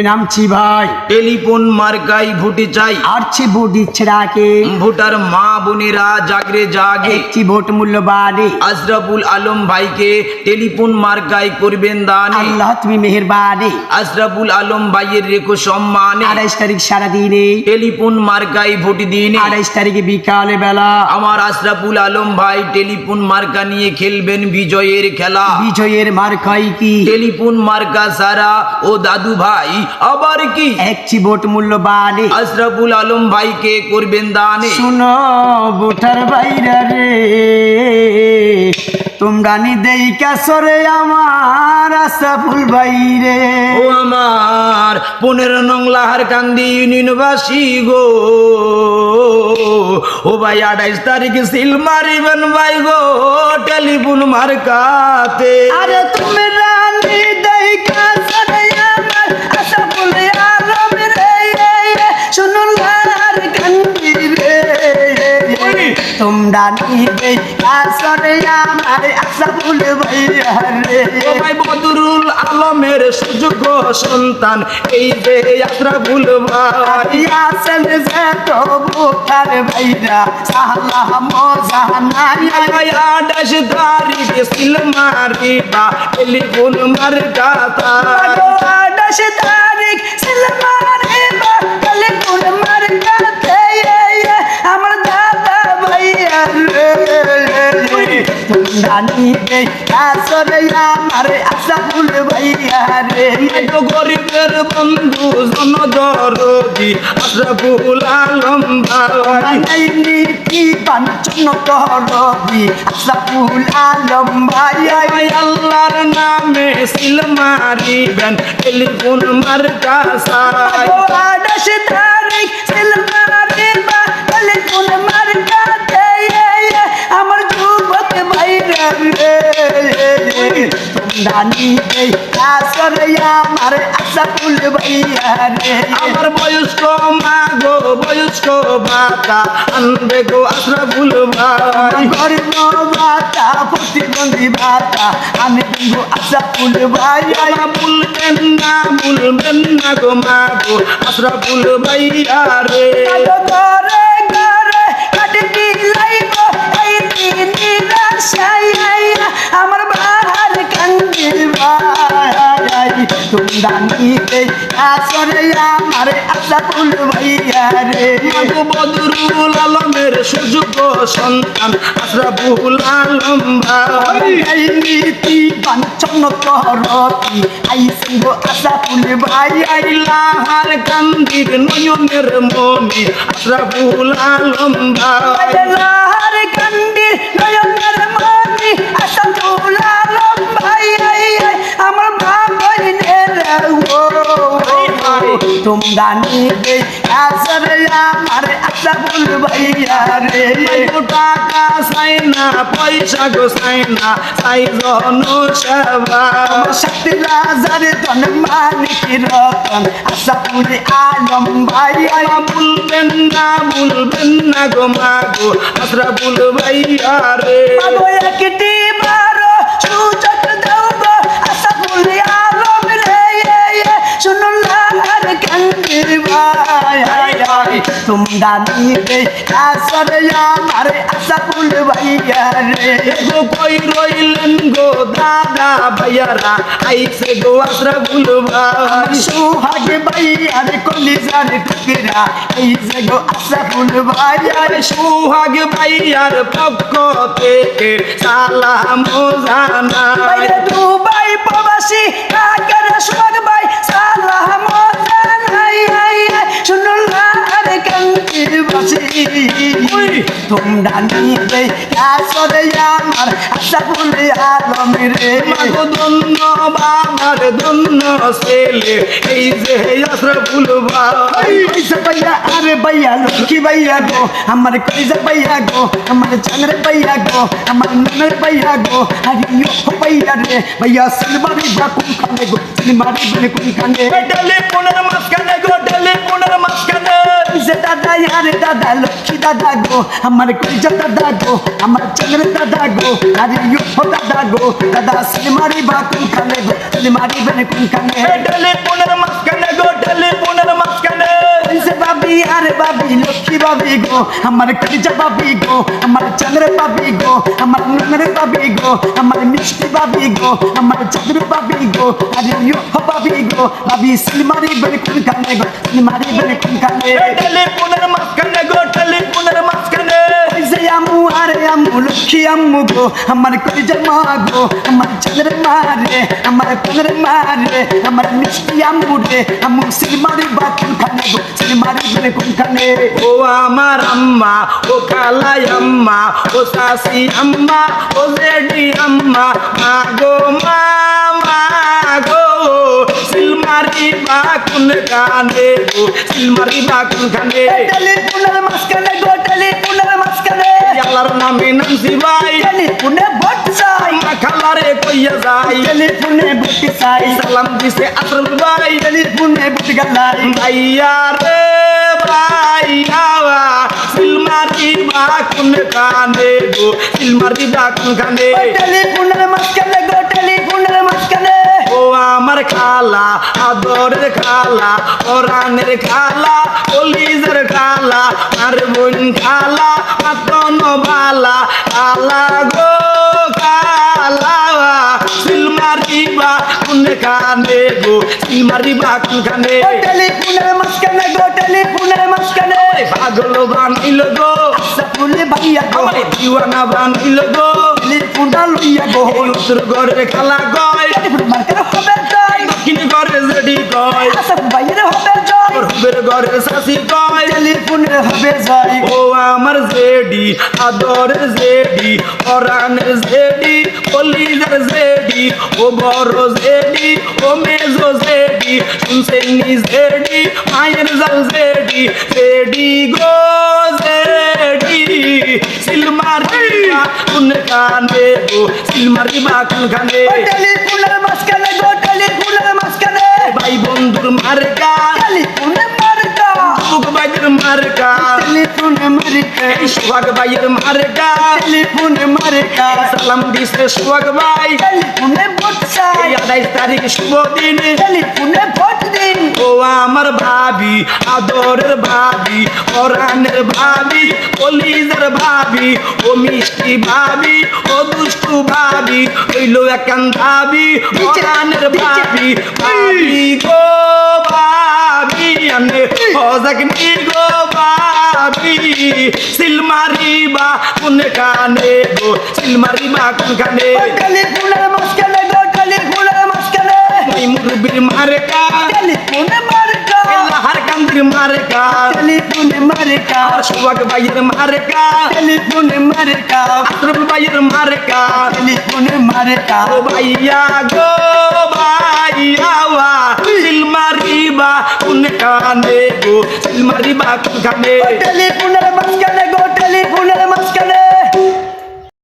নামছি ভাই, টেলিফোন মার্কাই ভোটে চাই। আরছি ভোট দিচ্ছে রাকে, ভোটার মা বোনেরা জাগরে জাগে। একটি ভোট মূল্যবানে, আশরাফুল আলম ভাইকে টেলিফোন মার্কাই করবেন দানে। আল্লাহ তুমি মেহেরবানে। আশরাফুল আলম ভাইয়ের রেখো সম্মানে। 28 তারিখ সারাদিনে, টেলিফোন মার্কাই ভোট দিন। 28 তারিখে বিকালে বেলা, আমার আশরাফুল আলম ভাই টেলিফোন মার্কা নিয়ে খেলবেন বিজয়ের খেলা। বিজয়ের মার্কাই কি, টেলিফোন মার্কা সারা ও দাদু ভাই আবার কি, একটি ভোট মূল্যবানে। আশরাফুল আলম ভাইকে করবেন দানে। শুনো ভোটার বাইরা রে, তোমরা নি দেই কাসরে আমার আশরাফুল বাইরে। ও আমার 15 নং লাহার কান্দি ইউনিয়নবাসী গো, ও ভাই 28 তারিখে সিল মারিবেন ভাই গো টেলিফোন মার্কাতে। আরে তুমি রানী দেই কাসরে আমার আশরাফুল আলম রে, শুনো লার কান্দি রে, তোমরা নি দেই কাসরে আমার আশরাফুল বাইরা রে। ও ভাই বদরুল আলমের সুযোগ্য সন্তান এই যে আশরাফুল ভাই। আছেন যে তো ভোটার বাইরা সালাম জানাই, ভাই 28 তারিখে সিল মারিবা টেলিফোন মার্কাতা। 28 তারিখ সিলমারে বা টেলিফোন মার্কাতে আমার দাদা ভাইয়া রে, তোমরা নিবে আসরে আমার আশরাফুল ভাইয়া রে। তো গরিবের বন্ধু জনদরদি আশরাফুল আলম ভাই। নাই নীতি বাঞ্ছন করবি আশরাফুল আলম ভাই। ভাই আল্লাহর নামে সিল মারিবেন টেলিফোন মার্কা সাই। 28 তারিখ সিলমারে বা টেলিফোন মার্কাতে আমার যুবক ভাইরা রে, তোমরা নিবে আসরে আমার আশরাফুল ভাইয়া রে। আমার বয়স্ক মা গো বয়স্ক বাতা আনবে গো আশরাফুল ভাই। গরিব ভাতা প্রতিবন্ধী ভাতা আমি দিব আশরাফুল ভাই। ভুলবেন না গো মা গো আশরাফুল ভাইয়া রে। ঘরে ঘরে কাটতি লাইব এই দিন নিরাশায় আমার বাহার কান্দি ভাই। তোমরা নিতে আসরে আমার আশরাফুল ভাইয়া রে। গো বদরুল আলমের সুযোগ্য সন্তান আশরাফুল আলম ভাই। এই নীতি বাঞ্ছন করতি আইসি গো আশরাফুল ভাই। লাহার কান্দির নয়নের মনি আশরাফুল আলম ভাই। লাহার কান্দির নয়নের মনি আশরাফুল আলম ভাই। আমার মা বইনের তোমরা নিবে আসরে আমার আশরাফুল ভাইয়া রে। টাকা চাই না পয়সা গো চাই না চাই জনসেবা। শক্তি রাজার ধন মানিক রতন আশরাফুল আলম ভাই। ভুলবেন না গো মা গো আশরাফুল ভাইয়া রে। একটি বারো সুযোগ দাও গো আশরাফুল আলম রে, শুনুন লাহার কান্দি ভাই। তোমরা নিবে আসরে আমার আশরাফুল ভাইয়া রে। গো কই রইলেন গো দাদা ভাইয়ারা আইছে গো আশরাফুল ভাই। সুহাগ ভাইয়ার কলিজার টুকরা এই যে গো আশরাফুল ভাই। সুহাগ ভাইয়ার পক্ষ থেকে সালাম জানাই। দুবাই প্রবাসী ঢাকার সুহাগ ভাই সালাম জানাই, শুনুন লাহার কান্দি বাসি। তোমরা নিবে আসরে আমার আশরাফুল আলম রে। মাগো ধন্য বাবার ধন্য ছেলে এই যে আশরাফুল ভাই। কইসা ভাইয়া আরে ভাইয়া লক্ষ্মী ভাইয়া গো, আমার কইসা ভাইয়া গো, আমার চানের ভাইয়া গো, আমার নানের ভাইয়া গো, আরিও ভাইয়া রে। ভাইয়া সিলমারি বা কোনখানে গো, সিলমারি বলে কোনখানে। টেলিফোনের মাঝখানে গো টেলিফোনের মাঝখানে। কইসা দাদা আরে দাদা লক্ষ্মী দাদা গো, আমার কইসা দাদা গো, আমার চানের দাদা গো, আরিও দাদা গো, দাদা সিলমারি বা কোনখানে গো, সিলমারি বলে কোনখানে। টেলিফোনের মাঝখানে গো বাবি গো আমার কলিজা বাবি গো আমার চাঁদের বাবি গো আমার নুনের বাবি গো আমার মিষ্টি বাবি গো আমার চাঁদের বাবি গো আরে ইয়ো বাবি গো বাবি সিলমারি বলে কোন কানে গো সিলমারি বলে কোন কানে টেলিফোনের মাঝখানে গো টেলিফোনের মাঝখানে ওই যে আম্মু আরে আম্মু লক্ষ্মী আম্মু গো আমার কলিজা মা গো আমার চাঁদের মা রে আমার প্রাণের মা রে আমার মিষ্টি আম্মু রে আম্মু সিলমারি বা কোন কানে গো সিলমারি বলে কোন কানে ও আমার আম্মা ও কালাই আম্মা ও সাসি আম্মা ও জেডি আম্মা মা গো মা গো সিলমারি বা কোন কানে গো সিলমারি বা কোন কানে টেলিফোনের মাঝখানে গো টেলিফোনের মাঝখানে আল্লাহর নামে নামছি ভাই টেলিফোনে ভোট চাই মা খালারে কইয়া যাই টেলিফোনে ভোট চাই সালাম দিছে আসল ভাই টেলিফোনে ভোট গালাই ভাইয়া রে ভাইয়া সিলমারি বা কোন কানে গো সিলমারি বা কোন কানে টেলিফোনের মাঝখানে গো টেলিফোনের মাঝখানে ও আমার খালা আদরের খালা ওরানের খালা কলিজার খালা আর বোন খালা আতন বালা খালা গো খালা সিলমারি বা কোন কানে গো সিলমারি বা কোন কানে টেলিফোনের মাঝখানে গো টেলিফোনের মাঝখানে পাগল বানাইল গো সাপুলে ভাইয়া গো আমার দিওয়ানা বানাইল গো টেলিফোনটা লইয়া গো উত্তর ঘরের খালা গয় টেলিফোন মার্কেট হবে জয় দক্ষিণ ঘরে জেডি কয় আসাম বাইরে হবে জয় রুবের ঘরে শাসি কয় টেলিফোনের হবে জয় ও আমার জেডি আদরের জেডি ওরানের জেডি কলিজার জেডি ও বড় জেডি ও মেজো জেডি শুনছেন নি জেডি মায়ের জাল জেডি জেডি গো জেডি সিলমারি বা কোন কানে গো সিলমারি বা কোন কানে টেলিফোনের মাঝখানে গো টেলিফোনের মাঝখানে ভাই বন্ধুর মার্কা টেলিফোনে মার্কা বুক বাইদের মার্কা টেলিফোনে মার্কা এই সোহাগ ভাইয়ের মার্কা টেলিফোনে মার্কা সালাম দিছে সোহাগ ভাই টেলিফোনে ভোট চাই এই 28 তারিখ শুভ দিন টেলিফোনে ভোট দিন ও আমার ভাবি আদরের ভাবি ওরানের ভাবি কলিজার ভাবি ও মিষ্টি ভাবি ও দুষ্টু ভাবি হইলো একান ভাবি ওরানের ভাবি ভাবি গো ভাবি আনে হজাগনি গো ভাবি সিলমারি বা কোন কানে গো সিলমারি বা কোন কানে টেলিফোনের মাঝখানে গো টেলিফোনের মাঝখানে ওই মুরবির মার্কা টেলিফোনে মার্কা লাহার কান্দির মার্কা টেলিফোনে মার্কা আর সোহাগ ভাইয়ের মার্কা টেলিফোনে মার্কা আশরফ ভাইয়ের মার্কা টেলিফোনে মার্কা ও ভাইয়া গো ভাইয়া সিলমারি বা কোন কানে গো সিলমারি বা কোন কানে টেলিফোনের মাঝখানে গো টেলিফোনের মাঝখানে